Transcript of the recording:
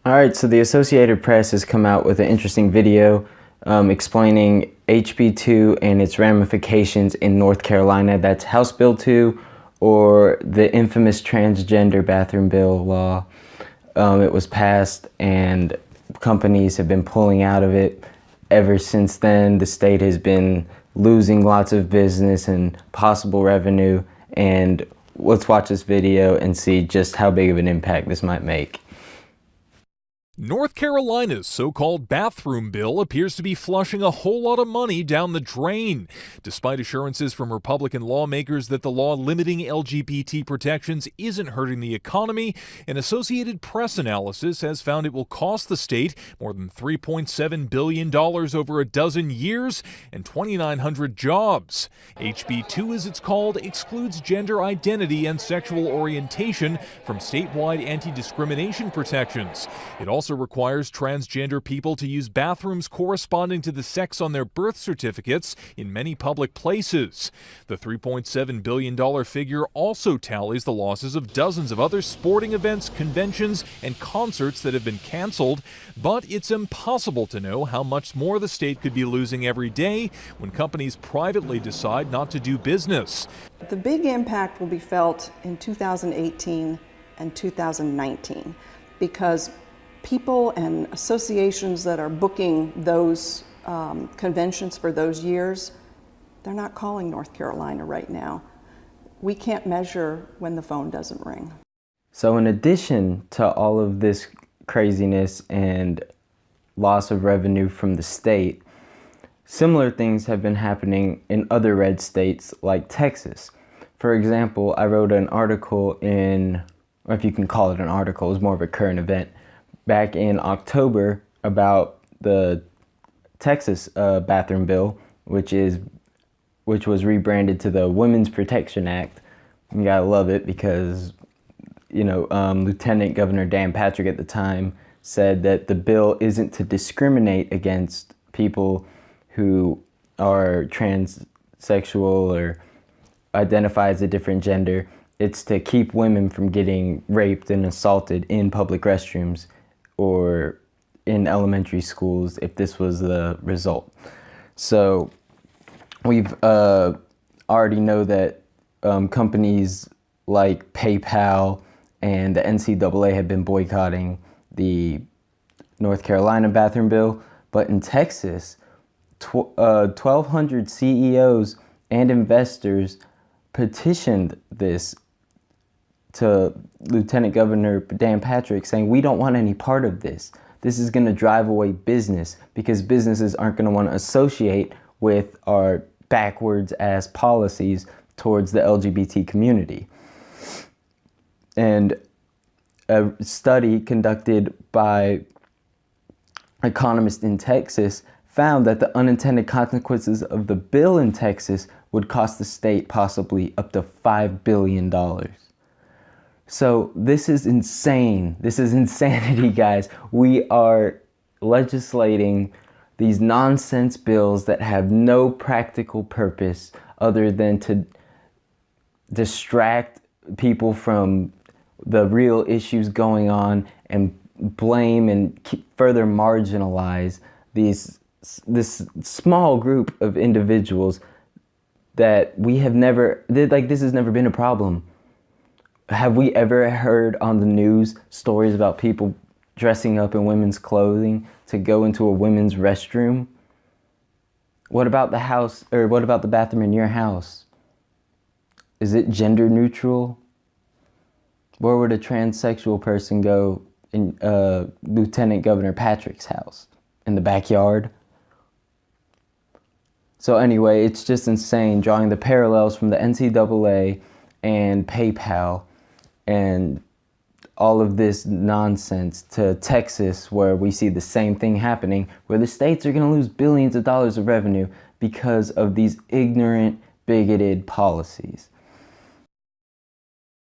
All right, so the Associated Press has come out with an interesting video explaining HB2 and its ramifications in North Carolina. That's House Bill 2, or the infamous transgender bathroom bill law. It was passed and companies have been pulling out of it. Ever since then, the state has been losing lots of business and possible revenue. And let's watch this video and see just how big of an impact this might make. North Carolina's so-called bathroom bill appears to be flushing a whole lot of money down the drain. Despite assurances from Republican lawmakers that the law limiting LGBT protections isn't hurting the economy, an Associated Press analysis has found it will cost the state more than $3.7 billion over a dozen years and 2,900 jobs. HB2, as it's called, excludes gender identity and sexual orientation from statewide anti-discrimination protections. It also requires transgender people to use bathrooms corresponding to the sex on their birth certificates in many public places. The $3.7 billion figure also tallies the losses of dozens of other sporting events, conventions, and concerts that have been canceled, but it's impossible to know how much more the state could be losing every day when companies privately decide not to do business. The big impact will be felt in 2018 and 2019 because people and associations that are booking those conventions for those years, they're not calling North Carolina right now. We can't measure when the phone doesn't ring. So in addition to all of this craziness and loss of revenue from the state, similar things have been happening in other red states like Texas. For example, I wrote an article in, or if you can call it an article, it was more of a current event, back in October about the Texas bathroom bill, which was rebranded to the Women's Protection Act. You gotta love it because, you know, Lieutenant Governor Dan Patrick at the time said that the bill isn't to discriminate against people who are transsexual or identify as a different gender. It's to keep women from getting raped and assaulted in public restrooms or in elementary schools if this was the result. So we've already know that companies like PayPal and the NCAA have been boycotting the North Carolina bathroom bill, but in Texas, 1,200 CEOs and investors petitioned this to Lieutenant Governor Dan Patrick, saying we don't want any part of this. This is going to drive away business because businesses aren't going to want to associate with our backwards ass policies towards the LGBT community. And a study conducted by economists in Texas found that the unintended consequences of the bill in Texas would cost the state possibly up to $5 billion. So this is insane. This is insanity, guys. We are legislating these nonsense bills that have no practical purpose other than to distract people from the real issues going on and blame and further marginalize this small group of individuals that we have never, this has never been a problem. Have we ever heard on the news stories about people dressing up in women's clothing to go into a women's restroom? What about the house, or what about the bathroom in your house? Is it gender neutral? Where would a transsexual person go in Lieutenant Governor Patrick's house? In the backyard? So anyway, it's just insane drawing the parallels from the NCAA and PayPal and all of this nonsense to Texas, where we see the same thing happening, where the states are going to lose billions of dollars of revenue because of these ignorant, bigoted policies.